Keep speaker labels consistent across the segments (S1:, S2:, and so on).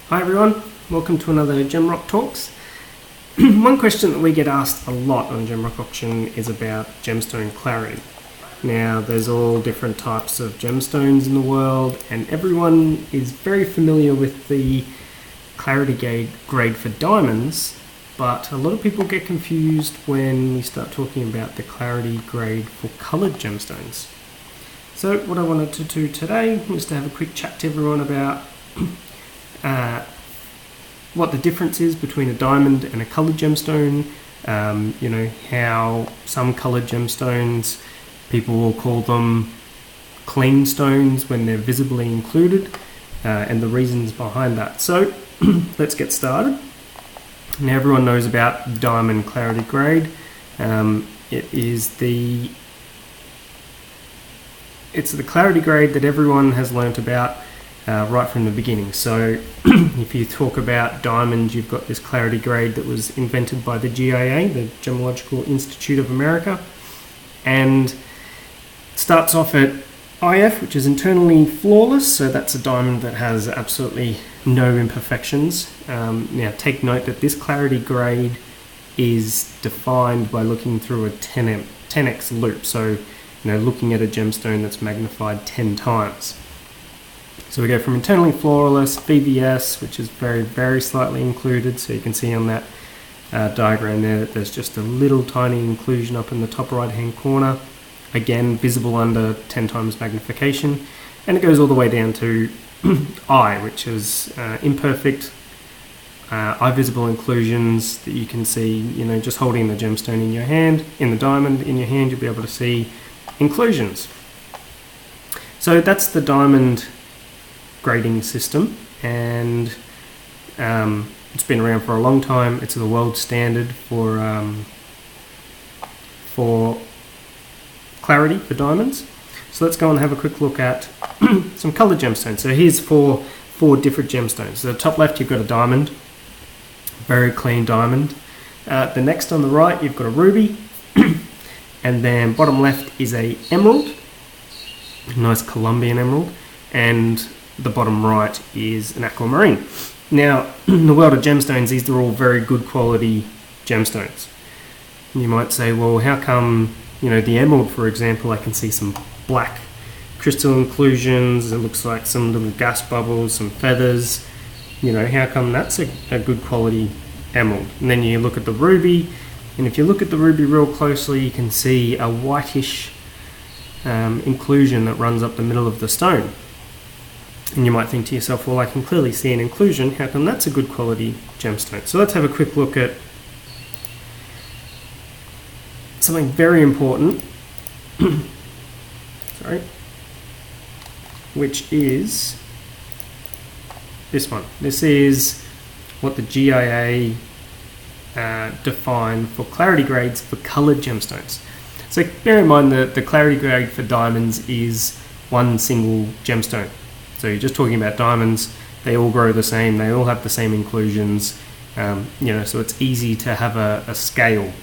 S1: Hi everyone, welcome to another Gemrock Talks. One question that we get asked a lot on Gemrock Auction is about gemstone clarity. Now there's all different types of gemstones in the world and everyone is very familiar with the clarity grade for diamonds, but a lot of people get confused when we start talking about the clarity grade for coloured gemstones. So what I wanted to do today was to have a quick chat to everyone about what the difference is between a diamond and a coloured gemstone. How some coloured gemstones, people will call them clean stones when they're visibly included, and the reasons behind that. So let's get started. Now everyone knows about diamond clarity grade. It's the clarity grade that everyone has learnt about right from the beginning. So if you talk about diamonds, you've got this clarity grade that was invented by the GIA, the Gemological Institute of America, and starts off at IF, which is internally flawless. So that's a diamond that has absolutely no imperfections. Now take note that this clarity grade is defined by looking through a 10x loop. So looking at a gemstone that's magnified 10 times. So we go from internally flawless, VVS, which is very, very slightly included. So you can see on that diagram there that there's just a little tiny inclusion up in the top right hand corner. Again, visible under 10 times magnification. And it goes all the way down to I, which is imperfect, eye visible inclusions that you can see, just holding the gemstone in your hand, in the diamond in your hand, you'll be able to see inclusions. So that's the diamond grading system, and it's been around for a long time. It's the world standard for clarity for diamonds. So let's go and have a quick look at some coloured gemstones. So here's four different gemstones. So the top left you've got a diamond, very clean diamond. The next on the right you've got a ruby, and then bottom left is a emerald, nice Colombian emerald, and the bottom right is an aquamarine. Now, in the world of gemstones, these are all very good quality gemstones. You might say, well, how come, the emerald, for example, I can see some black crystal inclusions, it looks like some little gas bubbles, some feathers, how come that's a good quality emerald? And then you look at the ruby, and if you look at the ruby real closely, you can see a whitish inclusion that runs up the middle of the stone. And you might think to yourself, well, I can clearly see an inclusion. How come that's a good quality gemstone? So let's have a quick look at something very important, which is this one. This is what the GIA defined for clarity grades for coloured gemstones. So bear in mind that the clarity grade for diamonds is one single gemstone. So you're just talking about diamonds, they all grow the same, they all have the same inclusions, so it's easy to have a scale.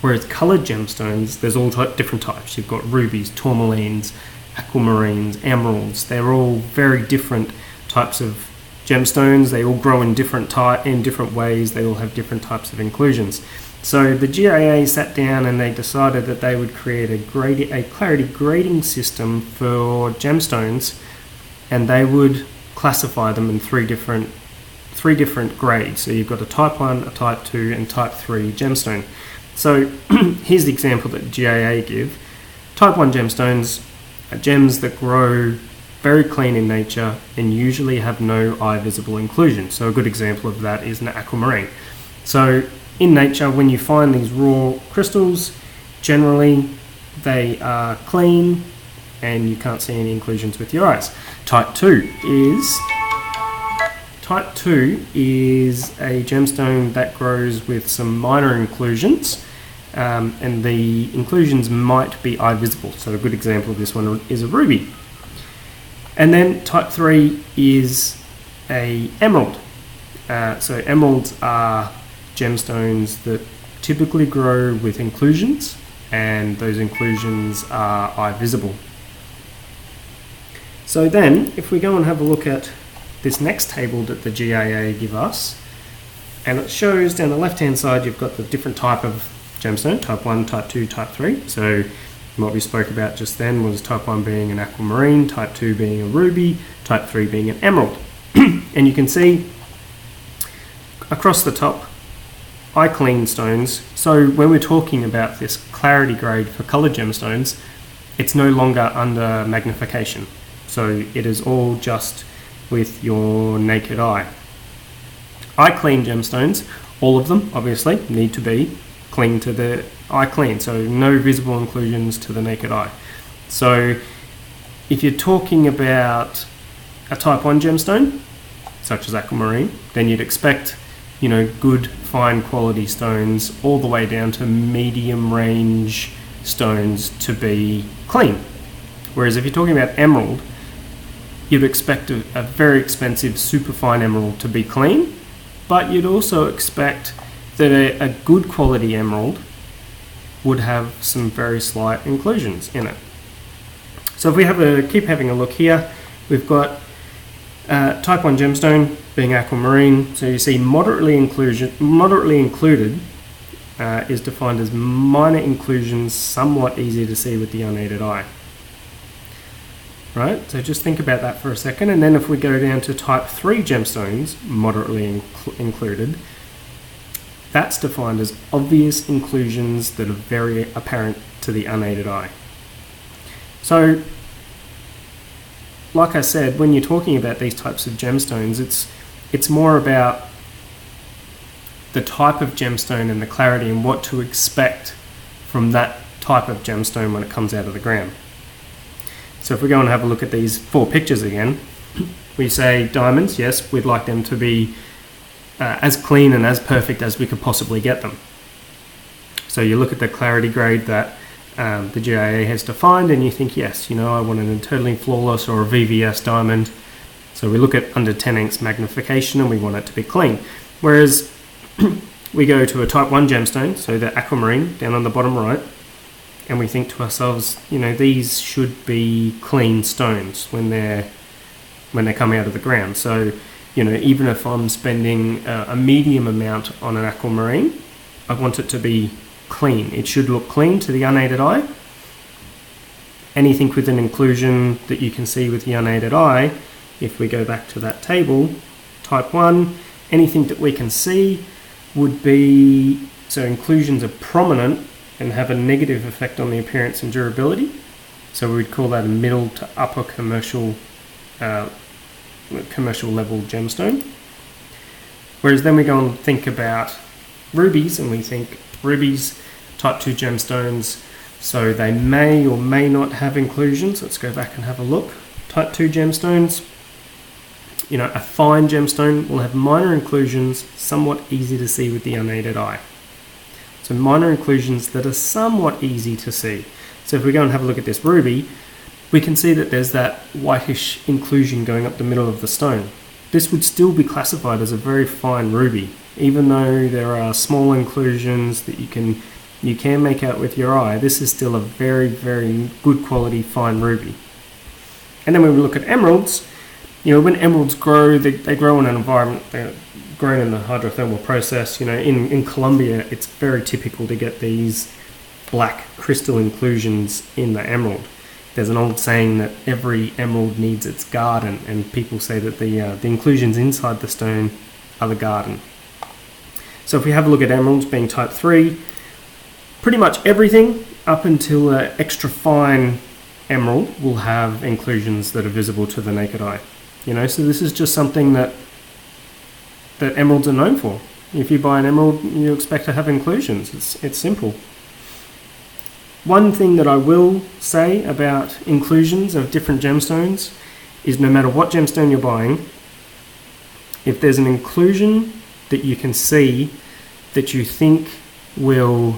S1: Whereas coloured gemstones, there's all different types. You've got rubies, tourmalines, aquamarines, emeralds. They're all very different types of gemstones. They all grow in different ways. They all have different types of inclusions. So the GIA sat down and they decided that they would create a clarity grading system for gemstones, and they would classify them in three different grades. So you've got a type 1, a type 2, and type 3 gemstone. So here's the example that GIA give. Type 1 gemstones are gems that grow very clean in nature and usually have no eye visible inclusion. So a good example of that is an aquamarine. So in nature, when you find these raw crystals, generally they are clean and you can't see any inclusions with your eyes. Type 2 is a gemstone that grows with some minor inclusions, and the inclusions might be eye visible. So a good example of this one is a ruby. And then type 3 is a emerald. So emeralds are gemstones that typically grow with inclusions, and those inclusions are eye visible. So then, if we go and have a look at this next table that the GAA give us, and it shows down the left-hand side you've got the different type of gemstone, type 1, type 2, type 3. So what we spoke about just then was type 1 being an aquamarine, type 2 being a ruby, type 3 being an emerald. And you can see across the top, I clean stones. So when we're talking about this clarity grade for coloured gemstones, it's no longer under magnification. So it is all just with your naked eye. I clean gemstones, all of them obviously need to be clean to the eye clean, so no visible inclusions to the naked eye. So if you're talking about a type 1 gemstone, such as aquamarine, then you'd expect, you know, good fine quality stones all the way down to medium range stones to be clean. Whereas if you're talking about emerald, you'd expect a very expensive superfine emerald to be clean, but you'd also expect that a good quality emerald would have some very slight inclusions in it. So if we keep having a look here, we've got type 1 gemstone being aquamarine. So you see moderately included is defined as minor inclusions, somewhat easy to see with the unaided eye. Right, so just think about that for a second, and then if we go down to type 3 gemstones, moderately included, that's defined as obvious inclusions that are very apparent to the unaided eye. So, like I said, when you're talking about these types of gemstones, it's more about the type of gemstone and the clarity and what to expect from that type of gemstone when it comes out of the ground. So if we go and have a look at these 4 pictures again, we say diamonds, yes, we'd like them to be as clean and as perfect as we could possibly get them. So you look at the clarity grade that the GAA has defined and you think, yes, you know, I want an internally flawless or a VVS diamond. So we look at under 10x magnification and we want it to be clean. Whereas we go to a type 1 gemstone, so the aquamarine down on the bottom right, and we think to ourselves, you know, these should be clean stones when they come out of the ground. So, you know, even if I'm spending a medium amount on an aquamarine, I want it to be clean. It should look clean to the unaided eye. Anything with an inclusion that you can see with the unaided eye, if we go back to that table, type 1, anything that we can see would be, so inclusions are prominent and have a negative effect on the appearance and durability. So we'd call that a middle to upper commercial level gemstone. Whereas then we go and think about rubies, and we think rubies, type 2 gemstones, so they may or may not have inclusions. Let's go back and have a look. Type 2 gemstones, you know, a fine gemstone will have minor inclusions, somewhat easy to see with the unaided eye. So minor inclusions that are somewhat easy to see. So if we go and have a look at this ruby, we can see that there's that whitish inclusion going up the middle of the stone. This would still be classified as a very fine ruby, even though there are small inclusions that you can make out with your eye. This is still a very, very good quality fine ruby. And then when we look at emeralds, you know, when emeralds grow, they grow in an environment, they're grown in the hydrothermal process. You know, in Colombia, it's very typical to get these black crystal inclusions in the emerald. There's an old saying that every emerald needs its garden, and people say that the inclusions inside the stone are the garden. So if we have a look at emeralds being type 3, pretty much everything up until an extra fine emerald will have inclusions that are visible to the naked eye. You know, so this is just something that emeralds are known for. If you buy an emerald, you expect to have inclusions. It's simple. One thing that I will say about inclusions of different gemstones is no matter what gemstone you're buying, if there's an inclusion that you can see that you think will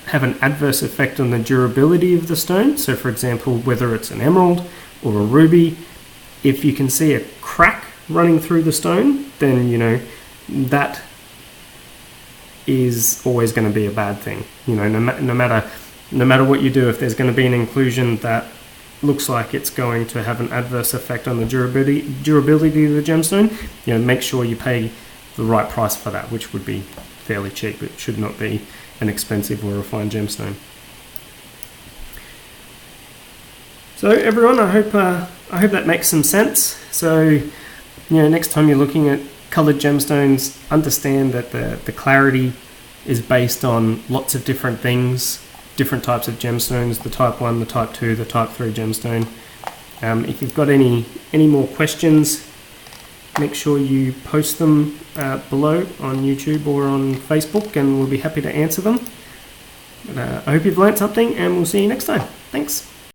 S1: have an adverse effect on the durability of the stone, so for example, whether it's an emerald or a ruby, if you can see a crack running through the stone, then, you know, that is always going to be a bad thing. You know, no matter what you do, if there's going to be an inclusion that looks like it's going to have an adverse effect on the durability of the gemstone, make sure you pay the right price for that, which would be fairly cheap. It should not be an expensive or refined gemstone. So everyone, I hope that makes some sense. So next time you're looking at coloured gemstones, understand that the clarity is based on lots of different things, different types of gemstones, the type 1, the type 2, the type 3 gemstone. If you've got any more questions, make sure you post them below on YouTube or on Facebook, and we'll be happy to answer them. But, I hope you've learnt something, and we'll see you next time. Thanks.